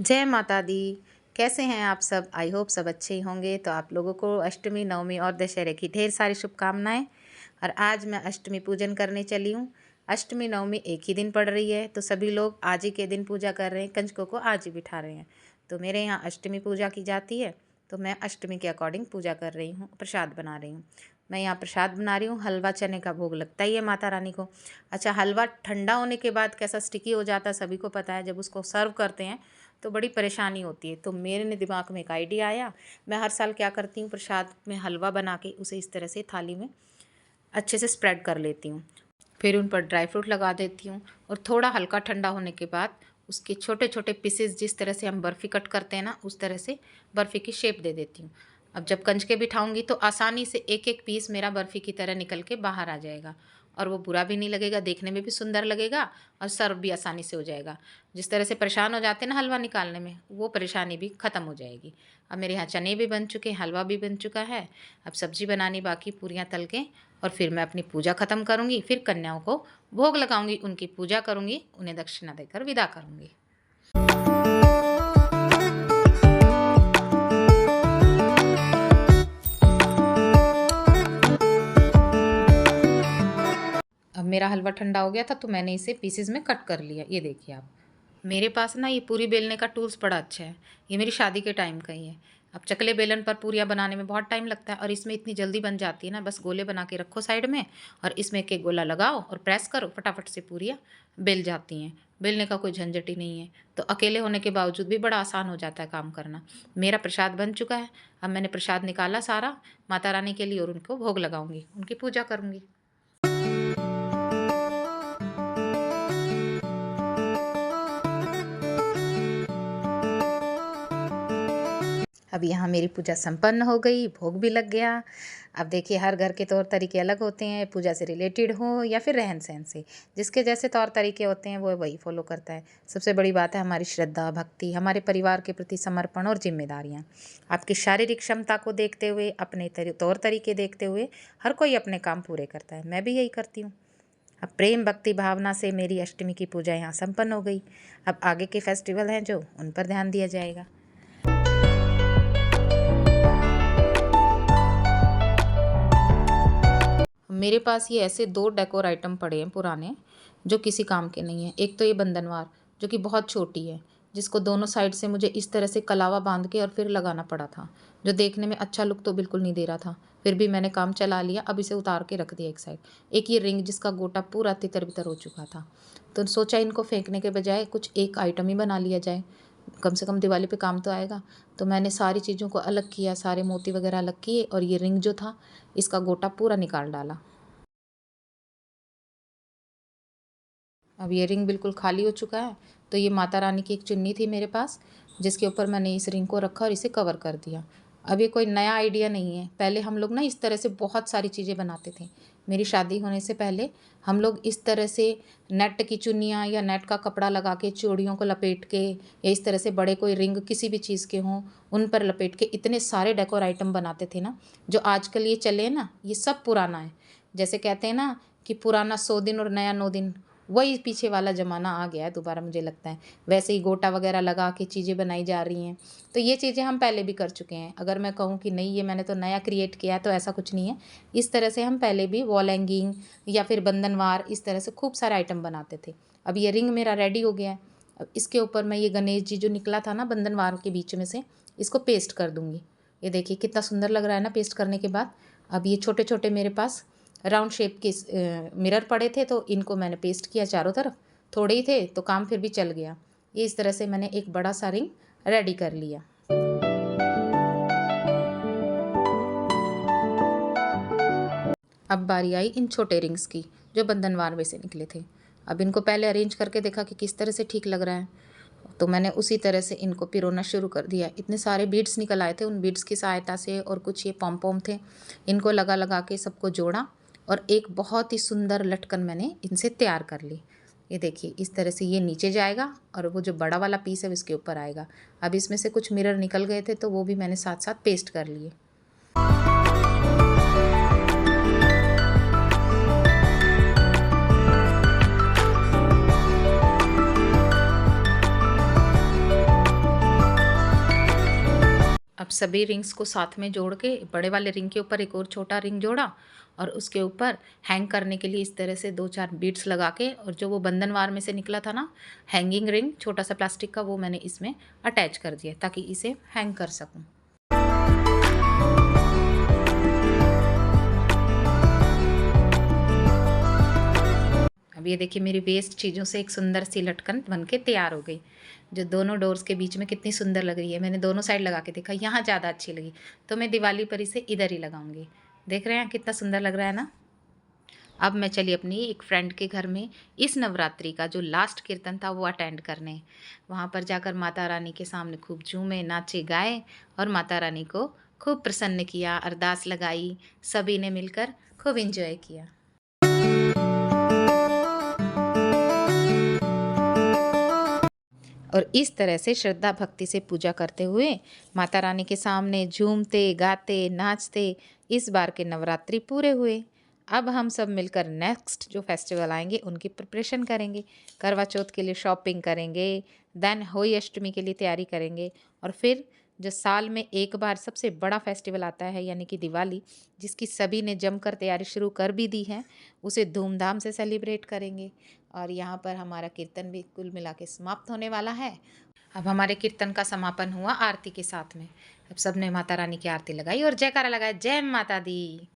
जय माता दी। कैसे हैं आप सब? आई होप सब अच्छे ही होंगे। तो आप लोगों को अष्टमी, नवमी और दशहरे की ढेर सारी शुभकामनाएं। और आज मैं अष्टमी पूजन करने चली हूँ। अष्टमी नवमी एक ही दिन पड़ रही है, तो सभी लोग आज ही के दिन पूजा कर रहे हैं, कंजकों को आज ही बिठा रहे हैं। तो मेरे यहाँ अष्टमी पूजा की जाती है, तो मैं अष्टमी के अकॉर्डिंग पूजा कर रही हूँ, प्रसाद बना रही हूँ। मैं यहाँ प्रसाद बना रही हूँ। हलवा चने का भोग लगता ही है माता रानी को। अच्छा, हलवा ठंडा होने के बाद कैसा स्टिकी हो जाता है सभी को पता है। जब उसको सर्व करते हैं तो बड़ी परेशानी होती है। तो मेरे दिमाग में एक आइडिया आया। मैं हर साल क्या करती हूँ, प्रसाद में हलवा बना के उसे इस तरह से थाली में अच्छे से स्प्रेड कर लेती हूँ। फिर उन पर ड्राई फ्रूट लगा देती हूँ और थोड़ा हल्का ठंडा होने के बाद उसके छोटे छोटे पीसेस, जिस तरह से हम बर्फ़ी कट करते हैं ना, उस तरह से बर्फ़ी की शेप दे देती हूँ। अब जब कंजके बिठाऊंगी तो आसानी से एक एक पीस मेरा बर्फ़ी की तरह निकल के बाहर आ जाएगा और वो बुरा भी नहीं लगेगा, देखने में भी सुंदर लगेगा और सर्व भी आसानी से हो जाएगा। जिस तरह से परेशान हो जाते हैं ना हलवा निकालने में, वो परेशानी भी ख़त्म हो जाएगी। अब मेरे यहाँ चने भी बन चुके हैं, हलवा भी बन चुका है। अब सब्जी बनानी बाकी, पूरियाँ तल के, और फिर मैं अपनी पूजा ख़त्म करूँगी। फिर कन्याओं को भोग लगाऊंगी, उनकी पूजा करूँगी, उन्हें दक्षिणा देकर विदा करूँगी। अब मेरा हलवा ठंडा हो गया था, तो मैंने इसे पीसेस में कट कर लिया। ये देखिए आप, मेरे पास ना ये पूरी बेलने का टूल्स बड़ा अच्छा है। ये मेरी शादी के टाइम का ही है। अब चकले बेलन पर पूरियाँ बनाने में बहुत टाइम लगता है और इसमें इतनी जल्दी बन जाती है ना। बस गोले बना के रखो साइड में और इसमें एक एक गोला लगाओ और प्रेस करो, फटाफट से पूरियाँ बेल जाती हैं। बेलने का कोई झंझट ही नहीं है। तो अकेले होने के बावजूद भी बड़ा आसान हो जाता है काम करना। मेरा प्रसाद बन चुका है। अब मैंने प्रसाद निकाला सारा माता रानी के लिए और उनको भोग लगाऊंगी, उनकी पूजा करूँगी। अब यहाँ मेरी पूजा संपन्न हो गई, भोग भी लग गया। अब देखिए, हर घर के तौर तरीके अलग होते हैं, पूजा से रिलेटेड हो या फिर रहन सहन से। जिसके जैसे तौर तरीके होते हैं वो वही फॉलो करता है। सबसे बड़ी बात है हमारी श्रद्धा, भक्ति, हमारे परिवार के प्रति समर्पण और जिम्मेदारियाँ। आपकी शारीरिक क्षमता को देखते हुए, अपने तौर तरीके देखते हुए हर कोई अपने काम पूरे करता है। मैं भी यही करती हूँ। अब प्रेम भक्ति भावना से मेरी अष्टमी की पूजा यहाँ संपन्न हो गई। अब आगे के फेस्टिवल हैं जो, उन पर ध्यान दिया जाएगा। मेरे पास ये ऐसे 2 डेकोर आइटम पड़े हैं पुराने, जो किसी काम के नहीं हैं। एक तो ये बंधनवार, जो कि बहुत छोटी है, जिसको दोनों साइड से मुझे इस तरह से कलावा बांध के और फिर लगाना पड़ा था, जो देखने में अच्छा लुक तो बिल्कुल नहीं दे रहा था। फिर भी मैंने काम चला लिया। अब इसे उतार के रख दिया एक साइड। एक ये रिंग, जिसका गोटा पूरा तितर बितर हो चुका था, तो सोचा इनको फेंकने के बजाय कुछ एक आइटम ही बना लिया जाए, कम से कम दिवाली पे काम तो आएगा। तो मैंने सारी चीज़ों को अलग किया, सारे मोती वगैरह अलग किए और ये रिंग जो था, इसका गोटा पूरा निकाल डाला। अब ये रिंग बिल्कुल खाली हो चुका है। तो ये माता रानी की एक चुन्नी थी मेरे पास, जिसके ऊपर मैंने इस रिंग को रखा और इसे कवर कर दिया। अब ये कोई नया आइडिया नहीं है। पहले हम लोग ना इस तरह से बहुत सारी चीज़ें बनाते थे। मेरी शादी होने से पहले हम लोग इस तरह से नेट की चुन्नियाँ या नेट का कपड़ा लगा के, चूड़ियों को लपेट के, या इस तरह से बड़े कोई रिंग किसी भी चीज़ के हों, उन पर लपेट के इतने सारे डेकोर आइटम बनाते थे ना। जो आजकल ये चले ना, ये सब पुराना है। जैसे कहते हैं ना कि पुराना 100 दिन और नया 9 दिन, वही पीछे वाला ज़माना आ गया है दोबारा, मुझे लगता है। वैसे ही गोटा वगैरह लगा के चीज़ें बनाई जा रही हैं। तो ये चीज़ें हम पहले भी कर चुके हैं। अगर मैं कहूँ कि नहीं ये मैंने तो नया क्रिएट किया है, तो ऐसा कुछ नहीं है। इस तरह से हम पहले भी वॉल हैंगिंग या फिर बंधनवार, इस तरह से खूब सारे आइटम बनाते थे। अब ये रिंग मेरा रेडी हो गया है। अब इसके ऊपर मैं ये गणेश जी जो निकला था ना बंधनवार के बीच में से, इसको पेस्ट कर दूँगी। ये देखिए कितना सुंदर लग रहा है ना पेस्ट करने के बाद। अब ये छोटे छोटे मेरे पास राउंड शेप के मिरर पड़े थे, तो इनको मैंने पेस्ट किया चारों तरफ। थोड़े ही थे तो काम फिर भी चल गया। ये इस तरह से मैंने एक बड़ा सा रिंग रेडी कर लिया। अब बारी आई इन छोटे रिंग्स की, जो बंधनवार में से निकले थे। अब इनको पहले अरेंज करके देखा कि किस तरह से ठीक लग रहा है, तो मैंने उसी तरह से इनको पिरोना शुरू कर दिया। इतने सारे बीड्स निकल आए थे, उन बीड्स की सहायता से, और कुछ ये पॉम पॉम थे, इनको लगा लगा के सबको जोड़ा और एक बहुत ही सुंदर लटकन मैंने इनसे तैयार कर ली। ये देखिए इस तरह से ये नीचे जाएगा और वो जो बड़ा वाला पीस है इसके ऊपर आएगा। अब इसमें से कुछ मिरर निकल गए थे, तो वो भी मैंने साथ साथ पेस्ट कर लिए। सभी रिंग्स को साथ में जोड़ के बड़े वाले रिंग के ऊपर एक और छोटा रिंग जोड़ा और उसके ऊपर हैंग करने के लिए इस तरह से 2-4 बीड्स लगा के, और जो वो बंधनवार में से निकला था ना हैंगिंग रिंग छोटा सा प्लास्टिक का, वो मैंने इसमें अटैच कर दिया ताकि इसे हैंग कर सकूं। अब ये देखिए मेरी वेस्ट चीज़ों से एक सुंदर सी लटकन बन के तैयार हो गई, जो दोनों डोर्स के बीच में कितनी सुंदर लग रही है। मैंने दोनों साइड लगा के देखा, यहाँ ज़्यादा अच्छी लगी तो मैं दिवाली पर इसे इधर ही लगाऊंगी। देख रहे हैं कितना सुंदर लग रहा है ना। अब मैं चली अपनी एक फ्रेंड के घर में इस नवरात्रि का जो लास्ट कीर्तन था वो अटेंड करने। वहाँ पर जाकर माता रानी के सामने खूब झूमे, नाचे, गाए और माता रानी को खूब प्रसन्न किया, अरदास लगाई, सभी ने मिलकर खूब एंजॉय किया। और इस तरह से श्रद्धा भक्ति से पूजा करते हुए माता रानी के सामने झूमते, गाते, नाचते इस बार के नवरात्रि पूरे हुए। अब हम सब मिलकर नेक्स्ट जो फेस्टिवल आएंगे उनकी प्रिपरेशन करेंगे। करवा चौथ के लिए शॉपिंग करेंगे, देन होली अष्टमी के लिए तैयारी करेंगे, और फिर जो साल में एक बार सबसे बड़ा फेस्टिवल आता है यानी कि दिवाली, जिसकी सभी ने जमकर तैयारी शुरू कर भी दी है, उसे धूमधाम से सेलिब्रेट करेंगे। और यहाँ पर हमारा कीर्तन भी कुल मिला के समाप्त होने वाला है। अब हमारे कीर्तन का समापन हुआ आरती के साथ में। अब सबने माता रानी की आरती लगाई और जयकारा लगाया, जय माता दी।